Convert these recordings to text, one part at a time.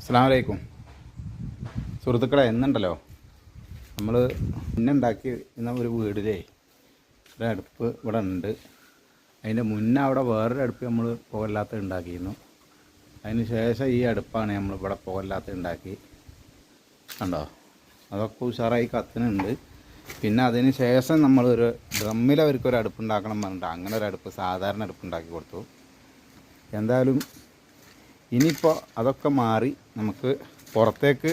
അസ്സലാമു അലൈക്കും സുഹൃത്തുക്കളെ. എന്നുണ്ടല്ലോ നമ്മൾ മുന്നുണ്ടാക്കി ഒരു വീടിലേ ഒരു അടുപ്പ് ഇവിടെ ഉണ്ട്. അതിൻ്റെ മുന്നേ അവിടെ വേറൊരു അടുപ്പ് നമ്മൾ പുകയില്ലാത്ത ഉണ്ടാക്കിയിരുന്നു. അതിന് ശേഷം ഈ അടുപ്പാണ് നമ്മളിവിടെ പുകയില്ലാത്ത ഉണ്ടാക്കി. കണ്ടോ, അതൊക്കെ ഉഷാറായി കത്തുന്നുണ്ട്. പിന്നെ അതിന് ശേഷം നമ്മളൊരു ഡ്രമ്മിൽ അവർക്കൊരു അടുപ്പ് ഉണ്ടാക്കണം പറഞ്ഞിട്ട് അങ്ങനെ ഒരു അടുപ്പ്, സാധാരണ അടുപ്പ് ഉണ്ടാക്കി കൊടുത്തു. എന്തായാലും ഇനിയിപ്പോൾ അതൊക്കെ മാറി നമുക്ക് പുറത്തേക്ക്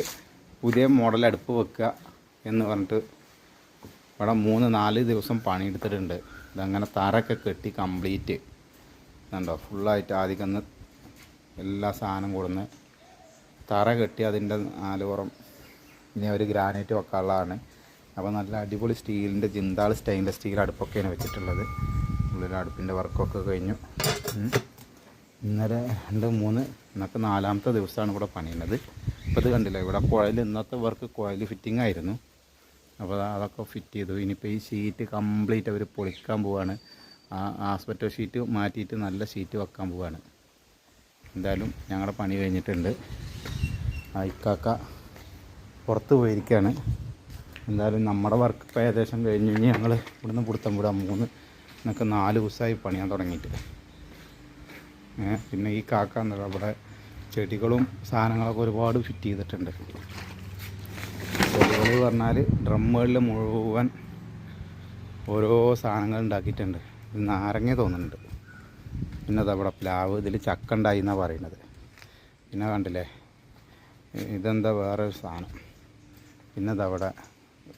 പുതിയ മോഡൽ അടുപ്പ് വെക്കുക എന്ന് പറഞ്ഞിട്ട് ഇവിടെ 3-4 ദിവസം പണിയെടുത്തിട്ടുണ്ട്. ഇതങ്ങനെ തറയൊക്കെ കെട്ടി കംപ്ലീറ്റ് കണ്ടോ, ഫുള്ളായിട്ട് ആദ്യം എല്ലാ സാധനം കൊടുന്ന് തറ കെട്ടി അതിൻ്റെ 4 പുറം ഇനി ഒരു ഗ്രാനൈറ്റ് വെക്കാനുള്ളതാണ്. അപ്പോൾ നല്ല അടിപൊളി സ്റ്റീലിൻ്റെ ജിന്താൾ സ്റ്റെയിൻലെസ് സ്റ്റീൽ അടുപ്പൊക്കെയാണ് വെച്ചിട്ടുള്ളത്. ഉള്ളൊരു അടുപ്പിൻ്റെ വർക്കൊക്കെ കഴിഞ്ഞു. ഇന്നലെ 2-3 ഇന്നൊക്കെ 4ാമത്തെ ദിവസമാണ് ഇവിടെ പണിയുന്നത്. ഇപ്പോൾ ഇത് കണ്ടില്ല, ഇവിടെ കുഴൽ ഇന്നത്തെ വർക്ക് കുഴൽ ഫിറ്റിംഗ് ആയിരുന്നു. അപ്പോൾ അതൊക്കെ ഫിറ്റ് ചെയ്തു. ഇനിയിപ്പോൾ ഈ ഷീറ്റ് കംപ്ലീറ്റ് അവർ പൊളിക്കാൻ പോവുകയാണ്. ആസ്പെറ്റോ ഷീറ്റ് മാറ്റിയിട്ട് നല്ല ഷീറ്റ് വെക്കാൻ പോവുകയാണ്. എന്തായാലും ഞങ്ങളുടെ പണി കഴിഞ്ഞിട്ടുണ്ട്. ഇക്കാക്ക പുറത്ത് പോയിരിക്കുകയാണ്. എന്തായാലും നമ്മുടെ വർക്ക് ഇപ്പോൾ ഏകദേശം കഴിഞ്ഞ് ഇനി ഞങ്ങൾ ഇവിടുന്ന് പിടുത്തം വിടാം. 4 ദിവസമായി പണിയാൻ തുടങ്ങിയിട്ട്. പിന്നെ ഈ കാക്ക എന്താ ഇവിടെ ചെടികളും സാധനങ്ങളൊക്കെ ഒരുപാട് ഫിറ്റ് ചെയ്തിട്ടുണ്ട്. ചെടികൾ പറഞ്ഞാൽ ഡ്രമ്മുകളിൽ മുഴുവൻ ഓരോ സാധനങ്ങൾ ഉണ്ടാക്കിയിട്ടുണ്ട്. ഇത് നാരങ്ങ തോന്നുന്നുണ്ട്. പിന്നെ അതവിടെ പ്ലാവ്, ഇതിൽ ചക്ക ഉണ്ടായി എന്നാണ് പറയുന്നത്. പിന്നെ കണ്ടില്ലേ, ഇതെന്താ വേറൊരു സാധനം. പിന്നെ അതവിടെ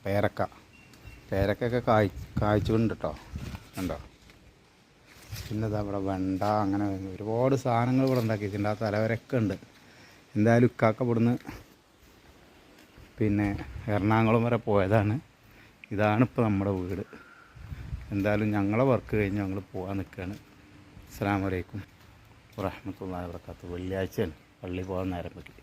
പേരക്കൊക്കെ കായ്ച്ചുകൊണ്ട് കേട്ടോ, കണ്ടോ. പിന്നെ അതവിടെ വെണ്ട, അങ്ങനെ ഒരുപാട് സാധനങ്ങൾ ഇവിടെ ഉണ്ടാക്കിയിട്ടുണ്ട്. ആ തലവരൊക്കെ ഉണ്ട്. എന്തായാലും ഇക്കാക്ക ഇവിടുന്ന് പിന്നെ എറണാകുളം വരെ പോയതാണ്. ഇതാണിപ്പോൾ നമ്മുടെ വീട്. എന്തായാലും ഞങ്ങളെ വർക്ക് കഴിഞ്ഞ് ഞങ്ങൾ പോകാൻ നിൽക്കുകയാണ്. അസ്സലാമു അലൈക്കും വറഹ്മത്തുള്ളാഹി വബറകാതുഹു. വെള്ളിയാഴ്ചയാണ്, പള്ളി പോകാൻ നേരം പറ്റി.